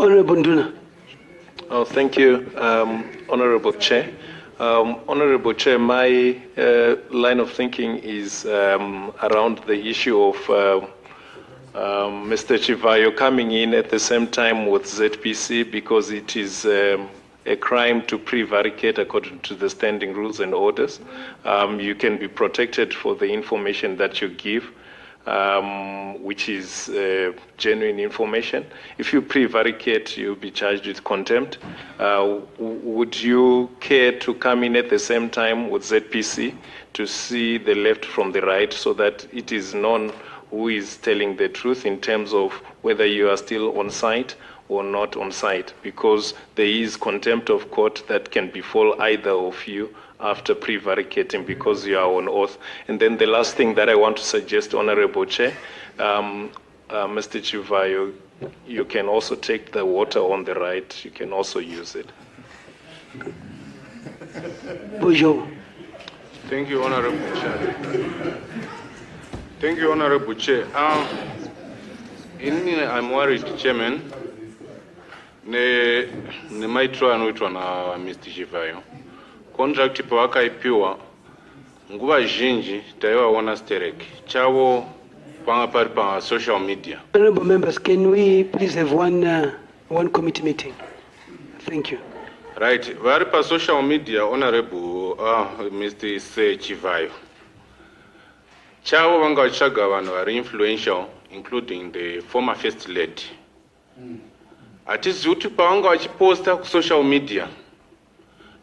Honorable Nduna. Oh, thank you, Honorable Chair. Honorable Chair, my line of thinking is around the issue of Mr. Chivayo coming in at the same time with ZPC, because it is a crime to prevaricate according to the standing rules and orders. You can be protected for the information that you give, which is genuine information. If you prevaricate, you'll be charged with contempt. Would you care to come in at the same time with ZPC to see the left from the right, so that it is known who is telling the truth in terms of whether you are still on site or not on site? Because there is contempt of court that can befall either of you after prevaricating, because you are on oath. And then the last thing that I want to suggest, Honorable Chair, Mr. Chivayo, you can also take the water on the right. You can also use it. Bonjour. Thank you, Honorable Chair. Thank you, Honorable Chair. I'm worried, Chairman. Ne maitro anoitwa na Mr. Chivayo. Contract pawakaipiwa nguva zhinji taivaona stereki chavo panga pari pa social media. Honorable members, can we please have one committee meeting? Thank you. Right, vari pa social media, Honorable Mr. Chivayo. Chavo vanga vachaga vanhu vari influential, including the former first lady. Hatizivi kuti pavanga vachiposta kusocial media,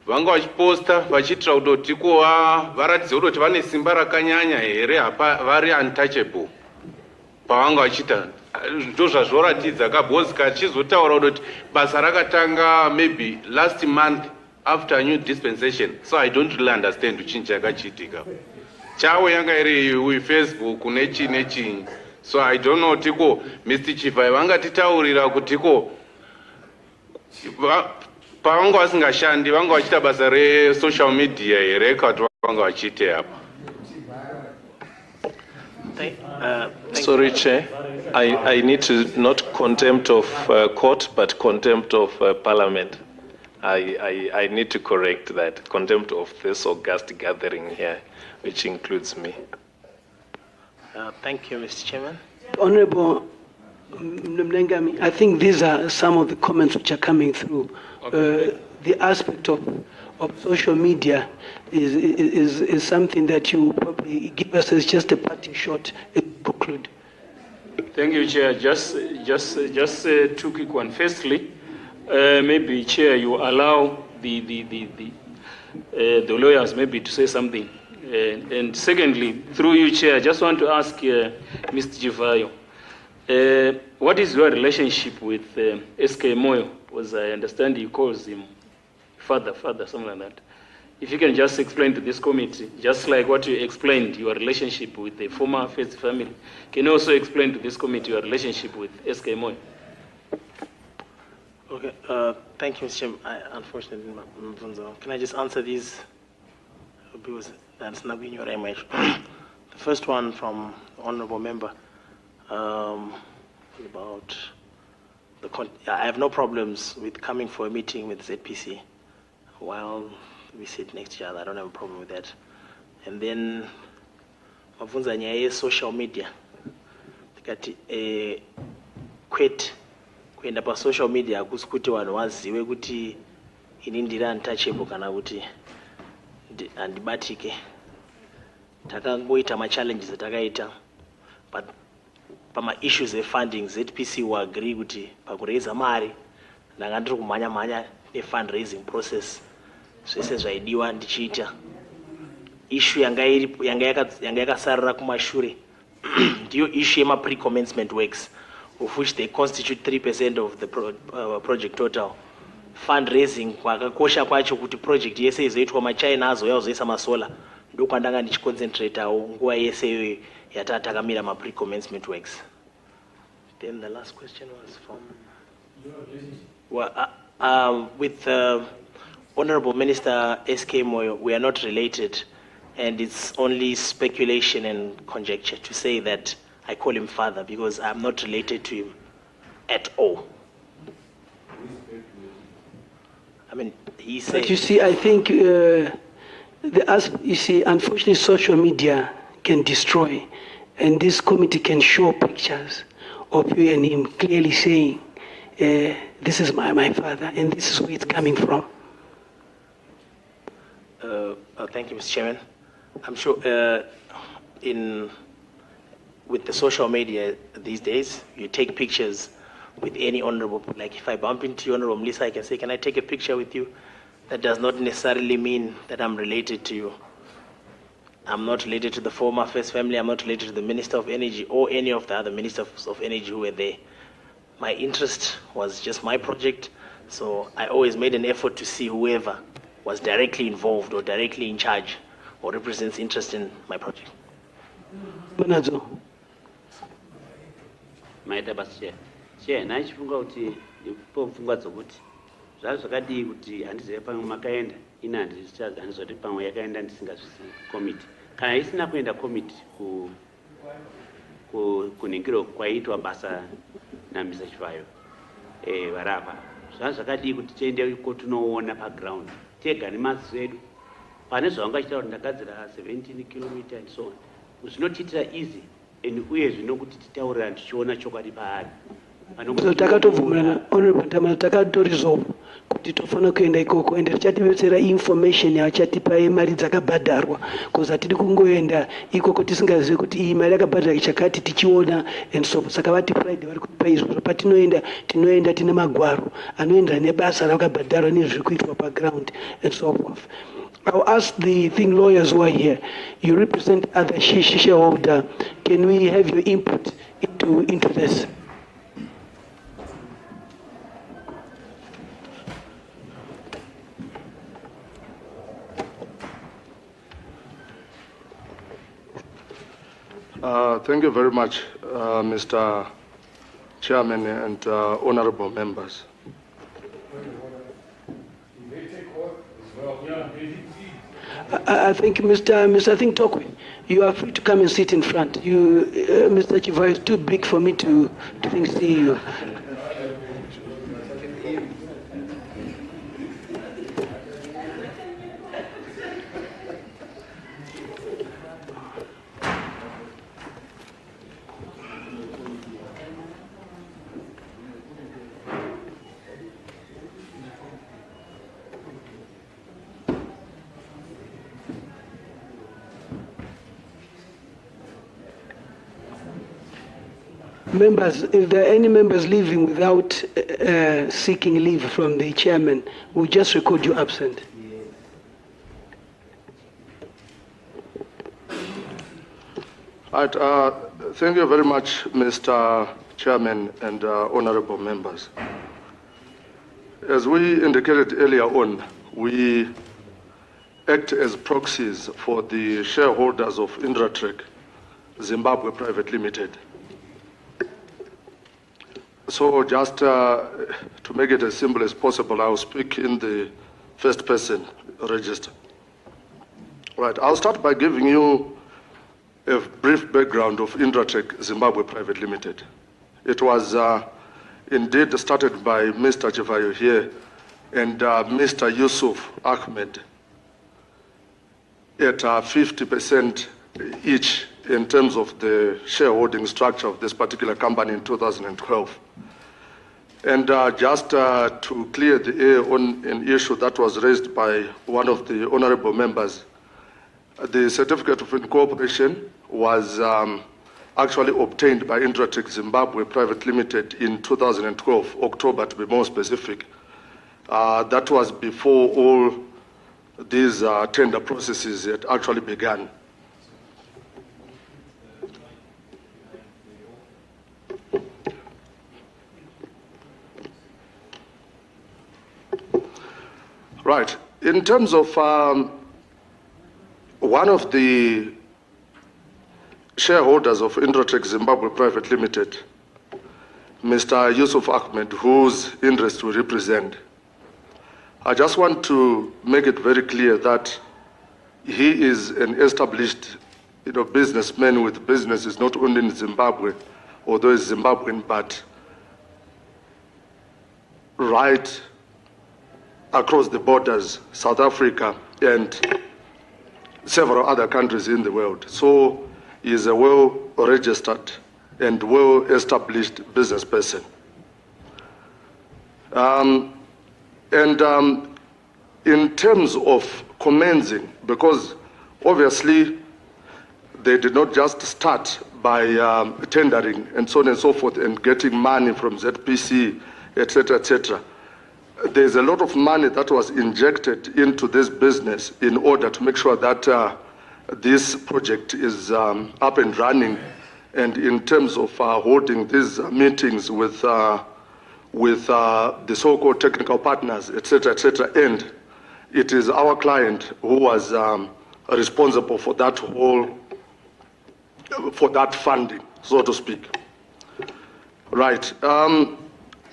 vanga vachiposta vachitira kuti kuva varatidze kuti vane simba rakanyanya here, vari untouchable. Pavanga vachita ndo zvazvoratidza kabhozi kachizotaura kuti basa rakatanga maybe last month after a new dispensation. So I don't really understand chinhu chakachiitika. Chavo yanga iri Facebook nechi. So I don't know tiko Mr. Chivayo vangatitaurira kutiko pavanga vasingashandi vanga vachita basa re-social media here kuti vanga vachiite apa. Sorry, Chair. I need to not contempt of court, but contempt of Parliament. I need to correct that. Contempt of this august gathering here, which includes me. Thank you, Mr. Chairman. Honorable Mlengami, I think these are some of the comments which are coming through. Okay. The aspect of social media is something that you probably give us as just a parting shot and conclude. Thank you, Chair. Just two quick ones. Firstly, maybe, Chair, you allow the lawyers maybe to say something. And secondly, through you, Chair, I just want to ask Mr. Chivayo, what is your relationship with SK Moyo? Because I understand he calls him father, something like that. If you can just explain to this committee, just like what you explained, your relationship with the former first family, can you also explain to this committee your relationship with SK Moyo? Okay, thank you, Mr. Chairman. Unfortunately, can I just answer these? Because that's not being your image. The first one from the honorable member about I have no problems with coming for a meeting with ZPC while we sit next to each other. I don't have a problem with that. And then mavunza nyaya social media tikati kuenda pa social media akusi kuti vanhu vazive kuti ini ndiri untouchable kana kuti handibatike. Takangoita ma-challenges atakaita, but pama-issues e-funding ZPC will agree kuti pakuraisa mari ndanga ndiri kumhanya ne-fundraising process zvese zvaidiwa ndichiita. Issue yanga yakasarira kumashure ndiyo issue yema-pre-commencement works, of which they constitute 3% of the project total. Fundraising kwakakosha kwacho kuti project yese izoitwa machina azoya kuzoisa masola, ndokwandanga ndichiconcentratewo nguva yese iyoyo yatakamira ma-pre-commencement works. Then the last question was from with Honorable Minister SK Moyo. We are not related, and it's only speculation and conjecture to say that I call him father, because I'm not related to him at all. mean, he said. But you see, I think you see, unfortunately, social media can destroy, and this committee can show pictures of you and him clearly saying, "This is my father, and this is where it's coming from." Thank you, Mr. Chairman. I'm sure with the social media these days, you take pictures with any honorable, like if I bump into you, Honorable Melissa, I can say, can I take a picture with you? That does not necessarily mean that I'm related to you. I'm not related to the former First Family, I'm not related to the Minister of Energy or any of the other Ministers of Energy who were there. My interest was just my project, so I always made an effort to see whoever was directly involved or directly in charge or represents interest in my project. Manazo. Maita basi che nachifunga kuti pofungwa dzokuti zvazvakadii kuti handizive pamwe makaenda ina handizoti pamwe yakaenda ndisingazvizivi committee kana isina kuenda committee kunhingiro kwaiitwa basa naMr. Chivayo varapa zvazvakadii kuti tiende kotunoona paground tega nemaziso edu pane zvavangachita kuti ndagadzira 17 km and so on zvinotiitira easy and uye zvino kuti titaurirana tichiona chokwadi paari Takatobvumirana honorable Ntamala takatoresolve kuti tofana kuenda ikoko ende tichativetsera information yachatipa mari dzakabhadharwa because atidi kungoenda ikoko tisingazivi kuti iyi mari yakabhadharwa chakati tichiona and so saka vati Friday vari kutipa izvozvo patinoenda tine magwaro anoenderana nebasa rakabhadharwa nezviri kuitwa paground and so forth. I'll ask the lawyers who are here. You represent other shareholder. Can we have your input into this? Thank you very much, Mr. Chairman and honorable members. I think, Mr. Tokwe, you are free to come and sit in front. Mr. Chivayo, is too big for me to see you. Members, if there are any members leaving without seeking leave from the chairman, we'll just record you absent. Right, thank you very much, Mr. Chairman and honorable members. As we indicated earlier on, we act as proxies for the shareholders of Indratrek Zimbabwe Private Limited. So just to make it as simple as possible, I'll speak in the first person register. Right, I'll start by giving you a brief background of Indratrek Zimbabwe Private Limited. It was indeed started by Mr. Chivayo here and Mr. Yusuf Ahmed at 50% each in terms of the shareholding structure of this particular company in 2012. And just to clear the air on an issue that was raised by one of the honorable members, the certificate of incorporation was actually obtained by Indratrek Zimbabwe Private Limited in 2012, October to be more specific. That was before all these tender processes had actually begun. Right. In terms of one of the shareholders of Indratrek Zimbabwe Private Limited, Mr. Yusuf Ahmed, whose interest we represent, I just want to make it very clear that he is an established businessman with businesses not only in Zimbabwe, although he's Zimbabwean, but right across the borders, South Africa and several other countries in the world. So he is a well-registered and well-established business person. In terms of commencing, because obviously they did not just start by tendering and so on and so forth and getting money from ZPC, etc., etc. There's a lot of money that was injected into this business in order to make sure that this project is up and running, and in terms of holding these meetings with the so-called technical partners, etc., etc., and it is our client who was responsible for that funding, so to speak. Right.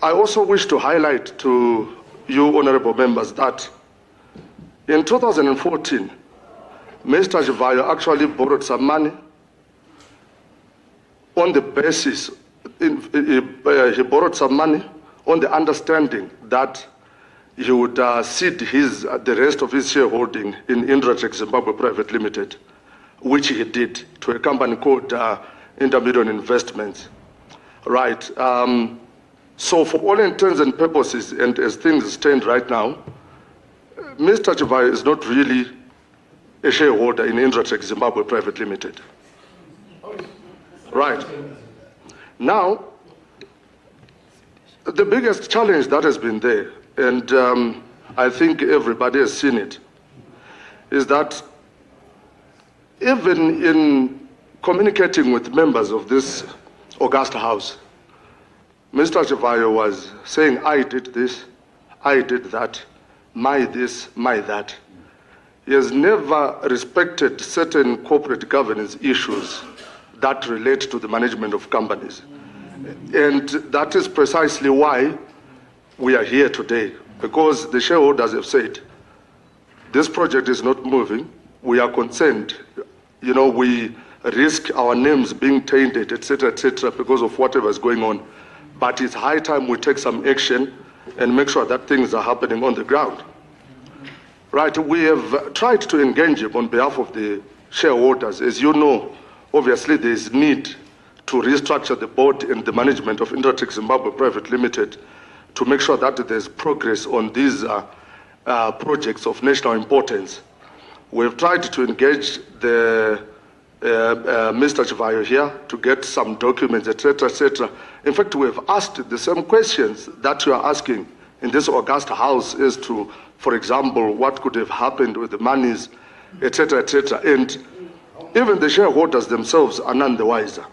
I also wish to highlight to you, honorable members, that in 2014, Mr. Chivayo actually borrowed some money on the basis, he borrowed some money on the understanding that he would cede the rest of his shareholding in Indratech Zimbabwe Private Limited, which he did to a company called Intermediate Investments. Right. So for all intents and purposes, and as things stand right now, Mr. Chivayo is not really a shareholder in Indratech Zimbabwe Private Limited. Right. Now, the biggest challenge that has been there, and I think everybody has seen it, is that even in communicating with members of this august house, Mr. Chivayo was saying, I did this, I did that, my this, my that. He has never respected certain corporate governance issues that relate to the management of companies. And that is precisely why we are here today, because the shareholders have said, this project is not moving, we are concerned, we risk our names being tainted, etc., because of whatever is going on. But it's high time we take some action and make sure that things are happening on the ground. Right, we have tried to engage him on behalf of the shareholders. As you know, obviously there is need to restructure the board and the management of Indratech Zimbabwe Private Limited to make sure that there's progress on these projects of national importance. We've tried to engage the Mr. Chivayo here to get some documents, etc., etc. In fact, we have asked the same questions that you are asking in this august house as to, for example, what could have happened with the monies, etc., etc. And even the shareholders themselves are none the wiser.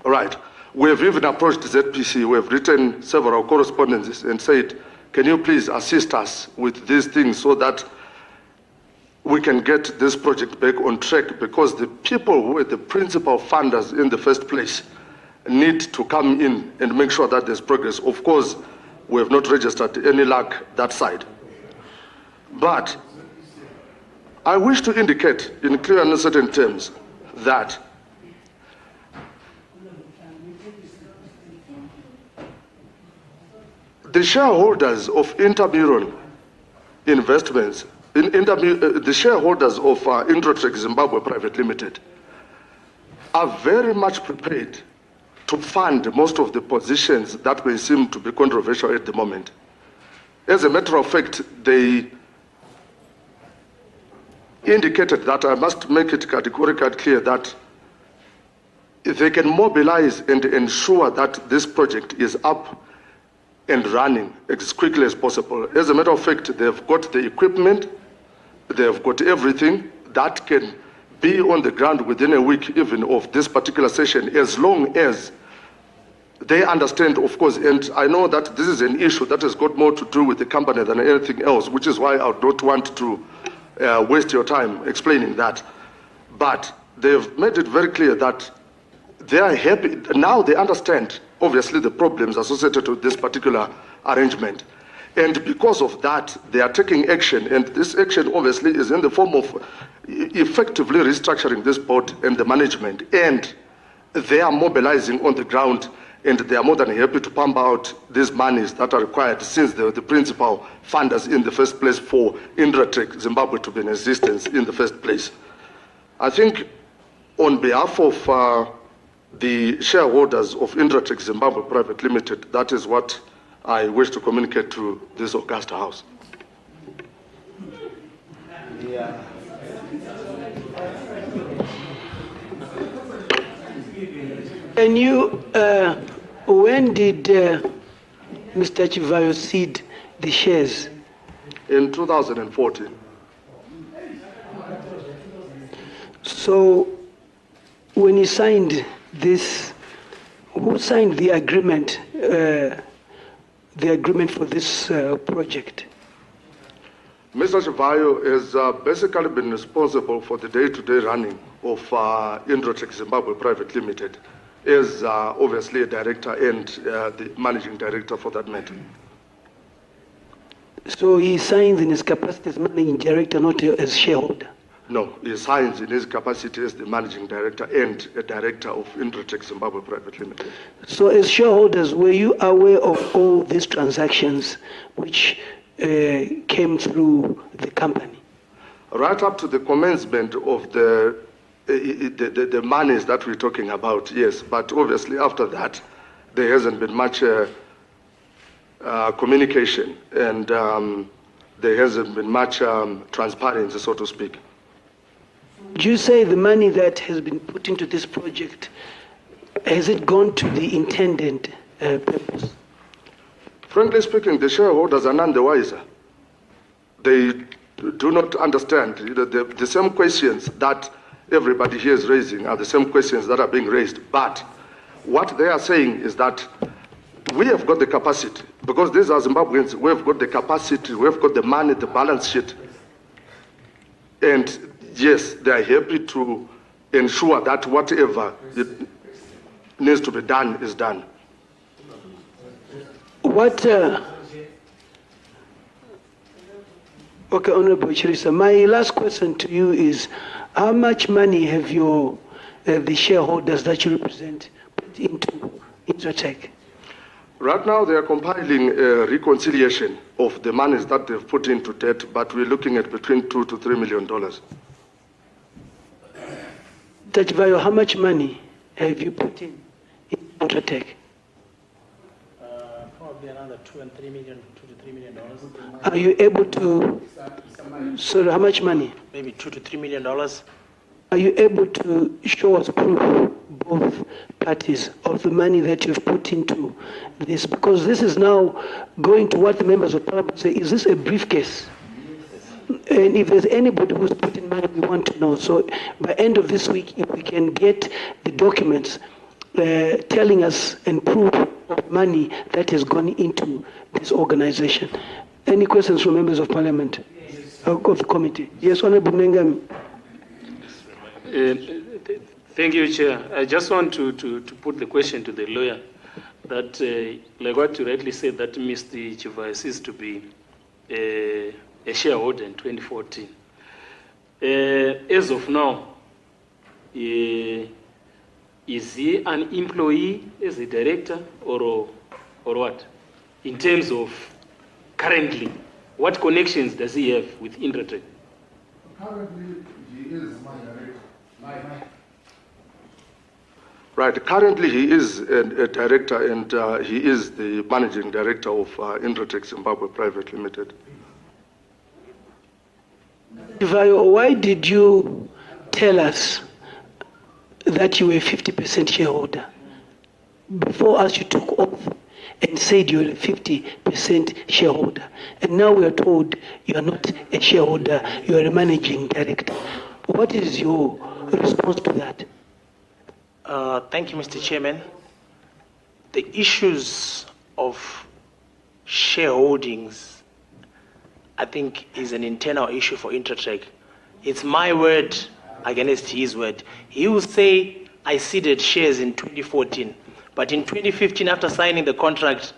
All right. We have even approached ZPC. We have written several correspondences and said, can you please assist us with these things so that we can get this project back on track, because the people who were the principal funders in the first place need to come in and make sure that there's progress. Of course, we have not registered any lack that side. But I wish to indicate in clear and certain terms that the shareholders of Intermediate Investments, the shareholders of Indratech Zimbabwe Private Limited are very much prepared to fund most of the positions that may seem to be controversial at the moment. As a matter of fact, they indicated that, I must make it categorically clear, that they can mobilize and ensure that this project is up and running as quickly as possible. As a matter of fact, they've got the equipment, they've got everything that can be on the ground within a week even of this particular session, as long as they understand, of course, and I know that this is an issue that has got more to do with the company than anything else, which is why I would not want to waste your time explaining that. But they've made it very clear that they are happy. Now they understand, obviously, the problems associated with this particular arrangement. And because of that, they are taking action. And this action, obviously, is in the form of effectively restructuring this board and the management. And they are mobilizing on the ground and they are more than happy to pump out these monies that are required since they were the principal funders in the first place for Indratech Zimbabwe to be in existence in the first place. I think on behalf of the shareholders of Indratech Zimbabwe Private Limited, that is what I wish to communicate to this august house. Can you, when did Mr. Chivayo cede the shares? In 2014. So, when he signed this, who signed the agreement for this project? Mr. Chivayo has basically been responsible for the day-to-day running of Indratech Zimbabwe Private Limited, as obviously a director and the managing director for that matter. So he signs in his capacity as managing director, not as shareholder? No, he signs in his capacity as the managing director and a director of Indratech Zimbabwe Private Limited. So as shareholders, were you aware of all these transactions which came through the company? Right up to the commencement of the monies that we're talking about, yes. But obviously after that, there hasn't been much communication, and there hasn't been much transparency, so to speak. Do you say the money that has been put into this project, has it gone to the intended purpose? Frankly speaking, the shareholders are none the wiser. They do not understand. The same questions that everybody here is raising are the same questions that are being raised. But what they are saying is that we have got the capacity, because these are Zimbabweans, we have got the capacity, we have got the money, the balance sheet. And yes, they are happy to ensure that whatever it needs to be done is done. What, okay, Honorable Chirisa, my last question to you is, how much money have the shareholders that you represent put into Indratech? Right now, they are compiling a reconciliation of the monies that they've put into debt, but we're looking at between $2 to $3 million. Chivayo, how much money have you put in Indratech? Probably another $2 to $3 million. Are you able to, sorry, how much money? Maybe $2 to $3 million. Are you able to show us proof, both parties, of the money that you've put into this? Because this is now going to what the members of parliament say, is this a briefcase? And if there's anybody who's put in money, we want to know. So by end of this week, if we can get the documents telling us and proof of money that has gone into this organization. Any questions from members of parliament? Of the committee? Yes, Honorable Nengami. Thank you, Chair. I just want to put the question to the lawyer that, like what you rightly said, that Mr. Chivayo ceased to be a shareholder in 2014. As of now, is he an employee as a director or what? In terms of currently, what connections does he have with Indratech? Currently, he is my director. Right. Currently, he is a director, and he is the managing director of Indratech Zimbabwe Private Limited. Chivayo, why did you tell us that you were a 50% shareholder? Before us, you took oath and said you were a 50% shareholder. And now we are told you are not a shareholder, you are a managing director. What is your response to that? Thank you, Mr. Chairman. The issues of shareholdings, I think, is an internal issue for Indratech. It's my word against his word. He will say, I ceded shares in 2014, but in 2015, after signing the contract,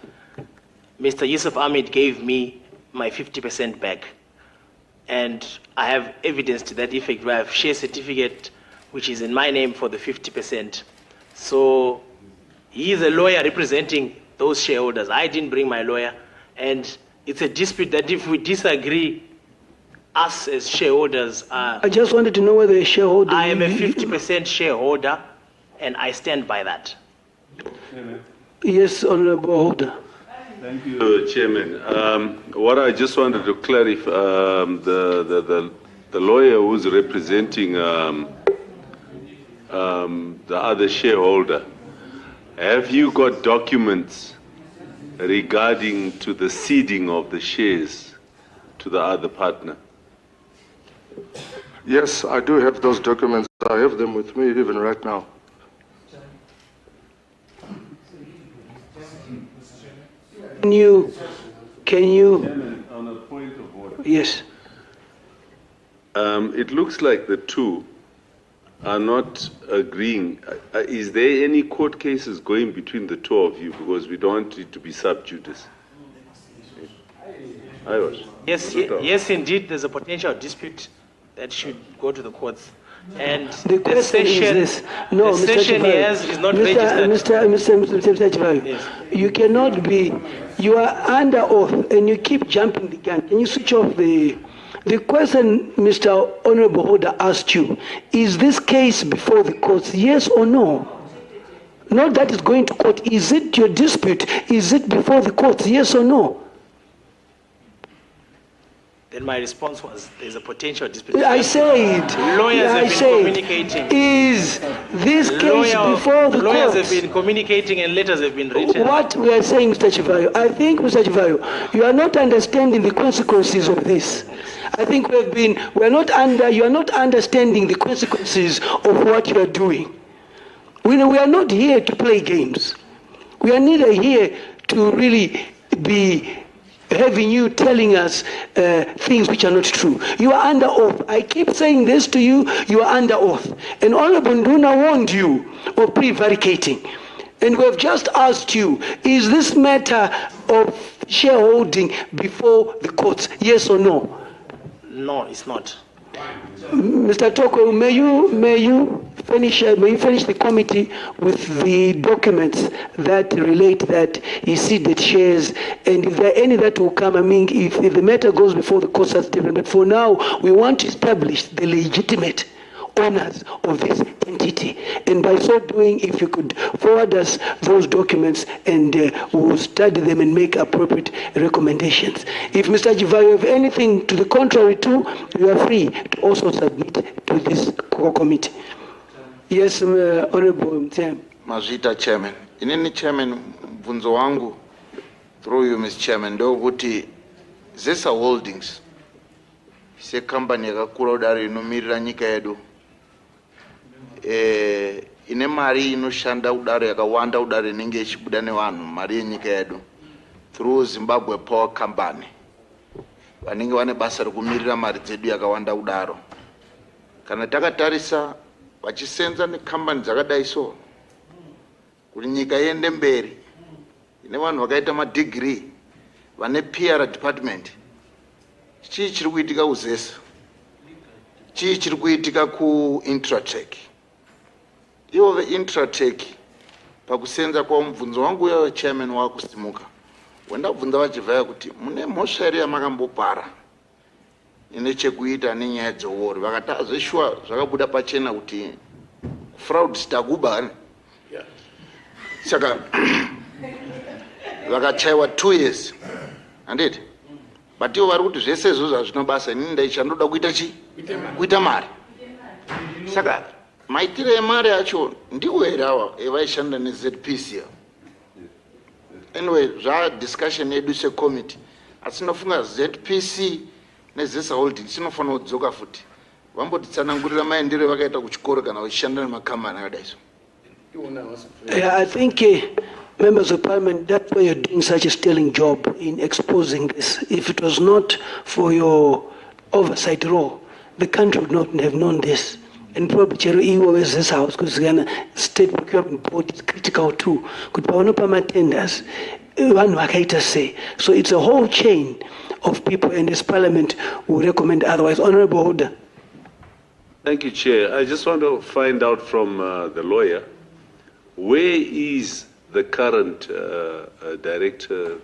Mr. Yusuf Ahmed gave me my 50% back. And I have evidence to that effect. I have share certificate, which is in my name for the 50%. So He is a lawyer representing those shareholders. I didn't bring my lawyer. And it's a dispute that if we disagree, us as shareholders I just wanted to know whether a shareholder... I am a 50% shareholder, and I stand by that. Yes, Honorable Holder. Thank you, Chairman. What I just wanted to clarify, the lawyer who's representing the other shareholder, have you got documents regarding to the ceding of the shares to the other partner? Yes, I do have those documents. I have them with me even right now. Can you... Chairman, on a point of order. Yes. It looks like the two are not agreeing. Is there any court cases going between the two of you? Because we don't want it to be sub judice. Yes, indeed, there's a potential dispute that should go to the courts. And The question is this. No, the Mr. session Chivayo, here is not registered. Mr. Chivayo, Yes. you cannot be... You are under oath and you keep jumping the gun. Can you switch off the... The question Mr. Honorable Holder asked you, is this case before the courts, yes or no? Not that it's going to court. Is it your dispute? Is it before the courts, yes or no? Then my response was, there's a potential dispute. I said, Lawyers have been communicating. Is this case before the Lawyers courts? have been communicating and letters have been written. What we are saying, Mr. Chivayo, I think, Mr. Chivayo, you are not understanding the consequences of this. I think you are not understanding the consequences of what you are doing. We are not here to play games. We are neither here to really be having you telling us things which are not true. You are under oath. I keep saying this to you, you are under oath. And Honorable Nduna warned you of prevaricating. And we have just asked you, is this matter of shareholding before the courts, yes or no? No, it's not. Mr. Toko, may you finish the committee with the documents that relate that he ceded shares, and if there are any that will come, I mean, if the matter goes before the courts, that's different. But for now, we want to establish the legitimate owners of this entity. And by so doing, if you could forward us those documents, and we'll study them and make appropriate recommendations. If Mr. Chivayo have anything to the contrary too, you are free to also submit to this committee. Yes, Honorable Chairman. Mazita Chairman. Inini Chairman, mvunzo wangu through you, Mr. Chairman, ndo kuti Zesa Holdings se company yakakura udare inomirira nyika yedu. Ine mari inoshanda udare yakawanda udare inenge ichibuda nevanhu mari yenyika yedu through Zimbabwe Power Company. Vanenge vane basa rekumirira mari dzedu yakawanda udaro. Kana takatarisa vachisenza nekambani dzakadai so kuti nyika iende mberi ine vanhu vakaita madegree vane PR department, chii chiri kuitika kuZesa, chii chiri kuitika kuIntratech. Ivo veIntratech pakusenza kwavo, mubvunzo wangu uya chairman wakusimuka wendabvunza vaChivayo kuti mune mhosva here yamakambopara ine chekuita nenyaya dzeori, vakati azveshuwa zvakabuda pachena kuti fraud stakuba saka vakachaiwa 2 years handiti, but ivo vari kuti zvese izvozvo hazvina basa, inini ndaichandoda kuita chi, kuita mari. Saka maitiro emari acho ndiwo here awa evaishanda neZPC. Anyway, discussion yedu secommittee, asi nofunga ZPC neZesa Holdings inofanira kudzoka futi vambotitsanangurira maendero vakaita kuchikoro kana vachishanda nemakambani akadai so. I think members of parliament, that's why you're doing such a sterling job in exposing this. If it was not for your oversight role, the country would not have known this. And probably Chero is this house, because the state procurement board is critical too. Could Pawanopama tenders, one wakaita say. So it's a whole chain of people, and this parliament will recommend otherwise. Honorable Holder. Thank you, Chair. I just want to find out from the lawyer, where is the current director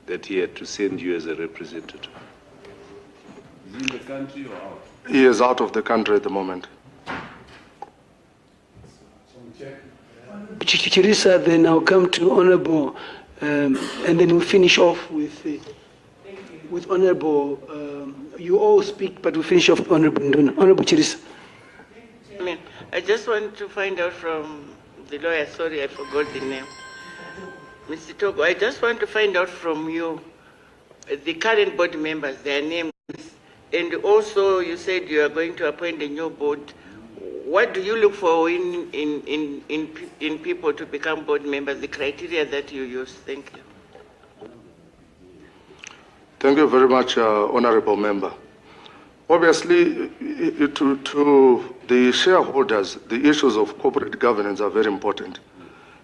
that he had to send you as a representative? Is he in the country or out? He is out of the country at the moment. Chirisa, then I'll come to Honorable, and then we'll finish off with Honorable. You all speak, but we'll finish off with Honorable Nduna. Honorable Chirisa. I just want to find out from the lawyer, sorry, I forgot the name. Mr. Togo, I just want to find out from you the current board members, their names, and also you said you are going to appoint a new board. What do you look for in people to become board members, the criteria that you use? Thank you. Thank you very much, Honorable Member. Obviously, to the shareholders, the issues of corporate governance are very important.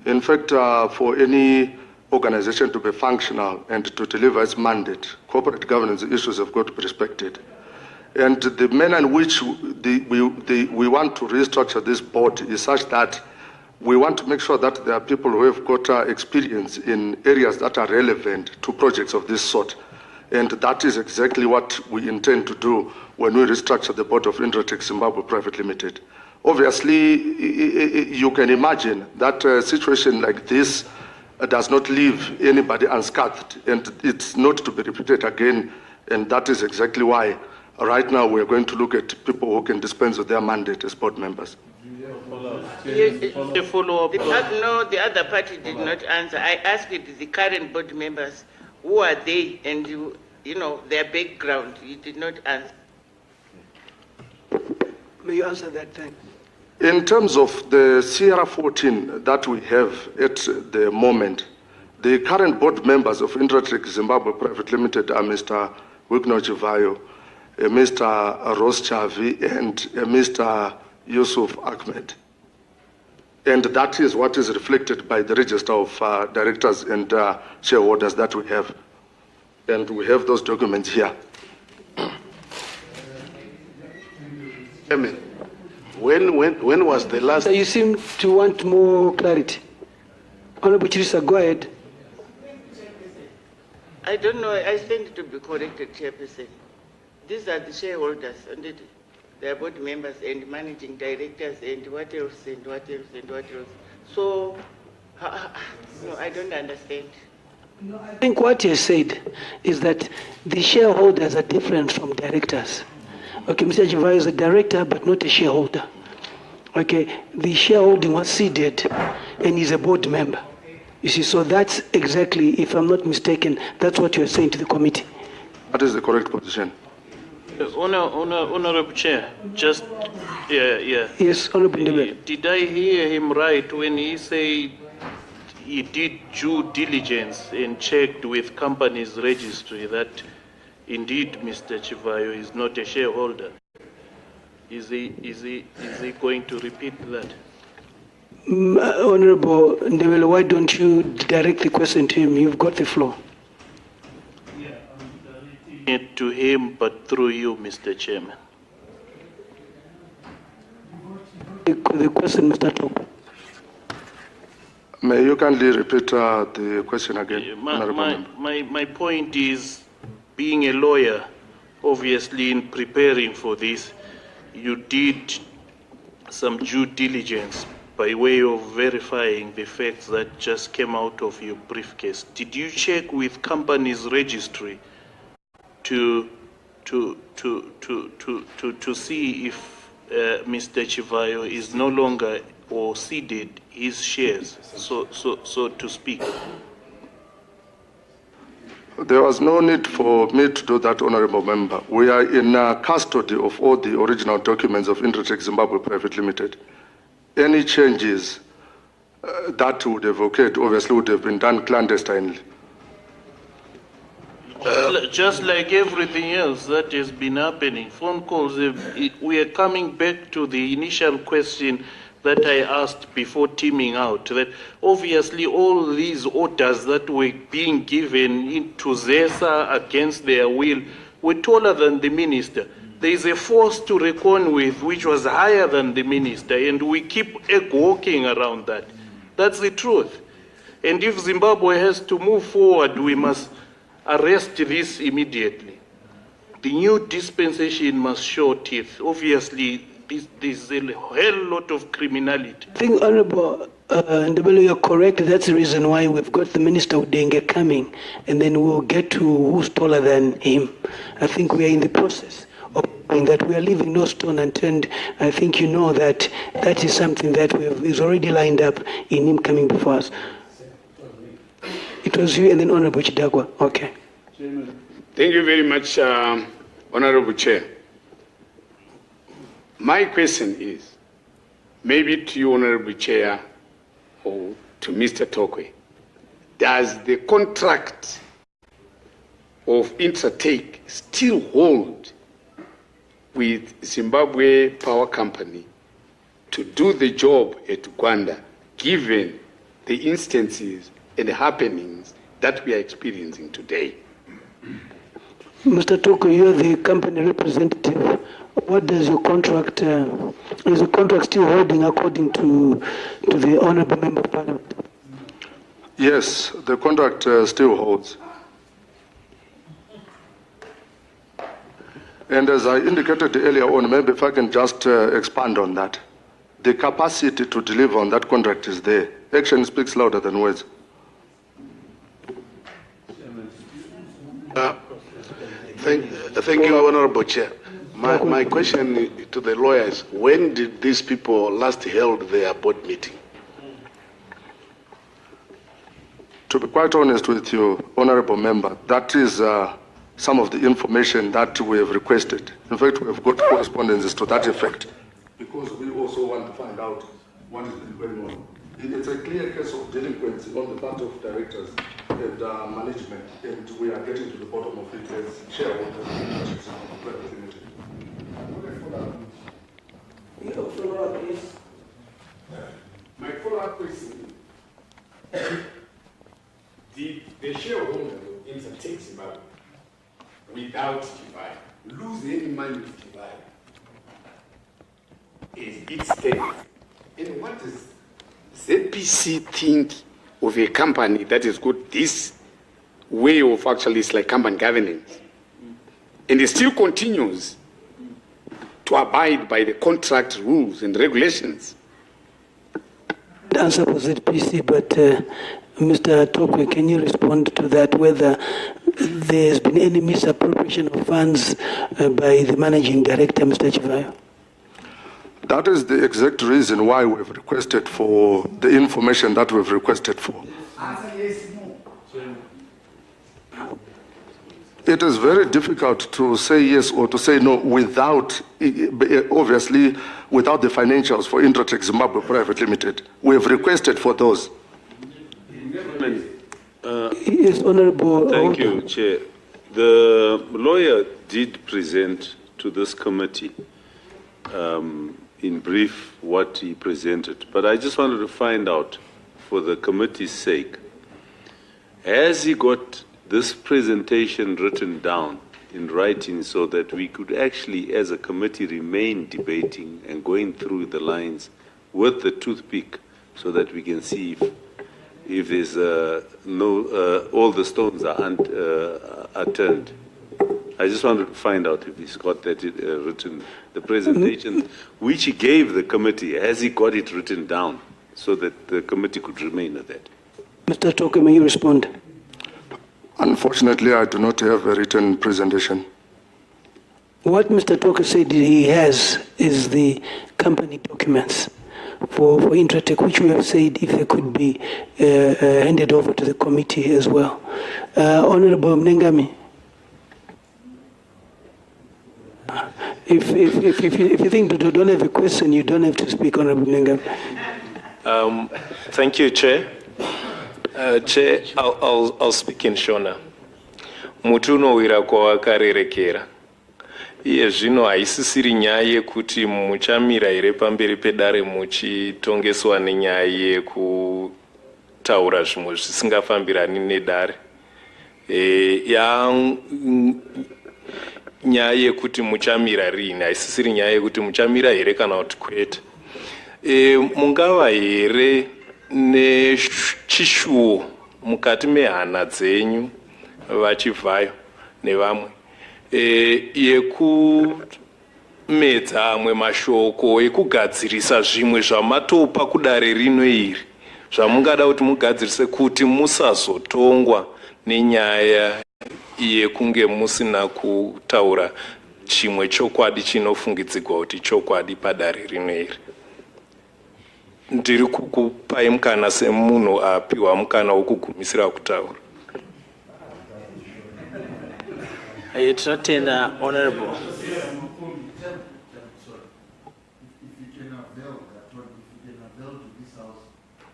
In fact, for any organization to be functional and to deliver its mandate, corporate governance issues have got to be respected. And the manner in which we want to restructure this board is such that we want to make sure that there are people who have got experience in areas that are relevant to projects of this sort. And that is exactly what we intend to do when we restructure the board of Intratech Zimbabwe Private Limited. Obviously, you can imagine that a situation like this does not leave anybody unscathed, and it's not to be repeated again. And that is exactly why right now we're going to look at people who can dispense with their mandate as board members. The follow-up. No, the other party did not answer. I asked the current board members, who are they, and you know their background. You did not answer. May you answer that thing? In terms of the Sierra 14 that we have at the moment, the current board members of Intratech Zimbabwe Private Limited are Mr. Wicknell Chivayo, Mr. Ross Chavi, and Mr. Yusuf Ahmed. And that is what is reflected by the register of directors and shareholders that we have. And we have those documents here. Chairman, when was the last... So you seem to want more clarity. Honorable Chirisa, go ahead. I don't know. I stand to be corrected, Chairperson. These are the shareholders, and they are board members and managing directors and what else and what else and what else. So, no, I don't understand. No, I think what you said is that the shareholders are different from directors. Okay, Mr. Chivayo is a director but not a shareholder. Okay, the shareholding was ceded and he's a board member. You see, so that's exactly, if I'm not mistaken, that's what you're saying to the committee. That is the correct position. Honorable Chair, just, yeah. Yes, Honorable Ndebele. Did I hear him right when he said he did due diligence and checked with company's registry that indeed Mr. Chivayo is not a shareholder? Is he going to repeat that? Honorable Ndebele, why don't you direct the question to him? You've got the floor. It to him, but through you, Mr. Chairman. The question, Mr. Top. May you kindly repeat the question again? My point is, being a lawyer, obviously in preparing for this, you did some due diligence by way of verifying the facts that just came out of your briefcase. Did you check with company's registry to see if Mr. Chivayo is no longer or ceded his shares, so to speak? There was no need for me to do that, Honorable Member. We are in custody of all the original documents of Intratech Zimbabwe Private Limited. Any changes that would have occurred obviously would have been done clandestinely. Just like everything else that has been happening, phone calls, we are coming back to the initial question that I asked before teaming out, that obviously all these orders that were being given into ZESA against their will were taller than the minister. There is a force to reckon with which was higher than the minister, and we keep walking around that. That's the truth. And if Zimbabwe has to move forward, we must arrest this immediately. The new dispensation must show teeth. Obviously, there's a hell lot of criminality. I think, Honorable Ndebele, you're correct. That's the reason why we've got the Minister Udenge coming, and then we'll get to who's taller than him. I think we are in the process of doing that. We are leaving no stone unturned. I think you know that that is something that is already lined up in him coming before us. It was you and then Honorable Chidagwa. Okay. Thank you very much, Honorable Chair. My question is, maybe to you, Honorable Chair, or to Mr. Tokwe, does the contract of Intratech still hold with Zimbabwe Power Company to do the job at Uganda, given the instances and the happenings that we are experiencing today? Mr. Toko, you're the company representative. What does your contract, is the contract still holding according to the Honorable Member of Parliament? Yes, the contract still holds. And as I indicated earlier on, maybe if I can just expand on that. The capacity to deliver on that contract is there. Action speaks louder than words. Thank you, Honorable Chair. My question to the lawyers, when did these people last held their board meeting? To be quite honest with you, Honorable Member, that is some of the information that we have requested. In fact, we have got correspondences to that effect. Because we also want to find out what has been going on. It's a clear case of delinquency on the part of directors and management, and we are getting to the bottom of it as shareholders. My follow-up question: did the shareholders of Intratech Zimbabwe, without Chivayo, lose any money with Chivayo? Is it stable? And what does ZPC think of a company that has got this way of actually, it's like company governance, and it still continues to abide by the contract rules and regulations? The answer was ZPC, but Mr. Tokwe, can you respond to that, whether there has been any misappropriation of funds by the managing director, Mr. Chivayo? That is the exact reason why we've requested for the information that we've requested for. It is very difficult to say yes or to say no without, obviously, without the financials for Intratech Zimbabwe Private Limited. We have requested for those. Yes, Honorable. Thank you, Chair. The lawyer did present to this committee in brief what he presented, but I just wanted to find out, for the committee's sake, has he got this presentation written down in writing so that we could actually, as a committee, remain debating and going through the lines with the toothpick so that we can see if there's all the stones are turned? I just wanted to find out if he's got that written, the presentation which he gave the committee, has he got it written down so that the committee could remain at that? Mr. Toke, may you respond? Unfortunately, I do not have a written presentation. What Mr. Toke said he has is the company documents for Intratech, which we have said if they could be handed over to the committee as well. Honorable Mnengami. If you think that you don't have a question, you don't have to speak, Honorable Mnengami. Thank you, Chair. Chair, I'll speak in Shona. Mutuno wira kwa wakarerekera. Iye zvino haisisiri nyaya yekuti muchamira here pamberi pedare muchitongeswa nenyaya yekutaura zvimwe zvisingafambirani nedare. Nyaya yekuti muchamira rini, haisisiri nyaya yekuti muchamira here kana kuti kwete. Mungava here chishuwo mukati mehana dzenyu vaChivayo nevamwe yekumedza amwe mashoko ekugadzirisa zvimwe zvamatopa kudare rino iri zvamungada kuti mugadzirise kuti musazotongwa nenyaya yekunge musina kutaura chimwe chokwadi chinofungidzirwa kuti chokwadi padare rino iri. Ndiri kukupai mukana semunhu apiwa mukana wokugumisira kutaura. Tinotenda honorable.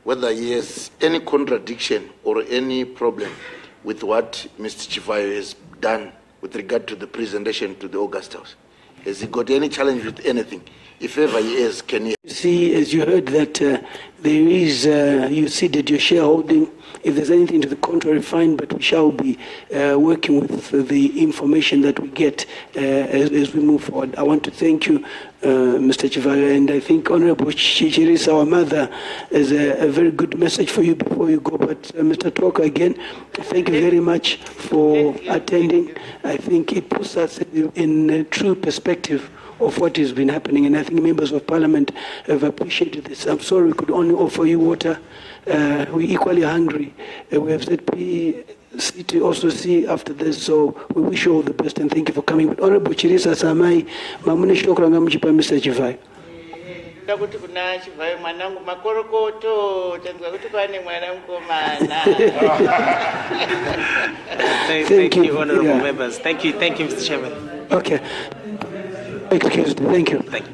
Whether he has any contradiction or any problem with what Mr. Chivayo has done with regard to the presentation to the August House. Has he got any challenge with anything? If ever he has, can he? See, as you heard that there is, you ceded your shareholding. If there's anything to the contrary, fine, but we shall be working with the information that we get as we move forward. I want to thank you, Mr. Chivayo, and I think Honorable Chichiris, our mother, is a very good message for you before you go. But Mr. Talker, again, thank you very much for attending. I think it puts us in a true perspective of what has been happening, and I think members of parliament have appreciated this. I'm sorry we could only offer you water. We're equally hungry. We have said to also see after this, so we wish you all the best and thank you for coming. But Honorable Chirisa Samai, mamune shokrang mchipa Mr. Chivayo. Ndakuti kuna Chivayo mwanangu makorokoto tanzwa kuti kwane mwana mkomana. Thank you, honorable members. Thank you, Mr. Chairman. Okay. Excused. Thank you. Thank you.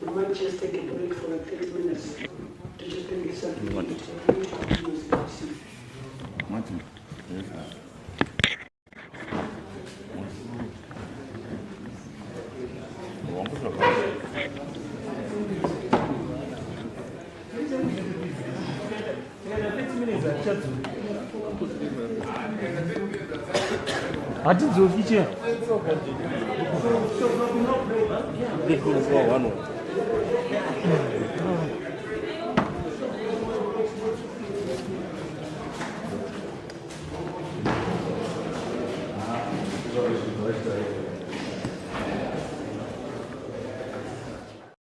We might just take a break for like 30 minutes to just bring something. I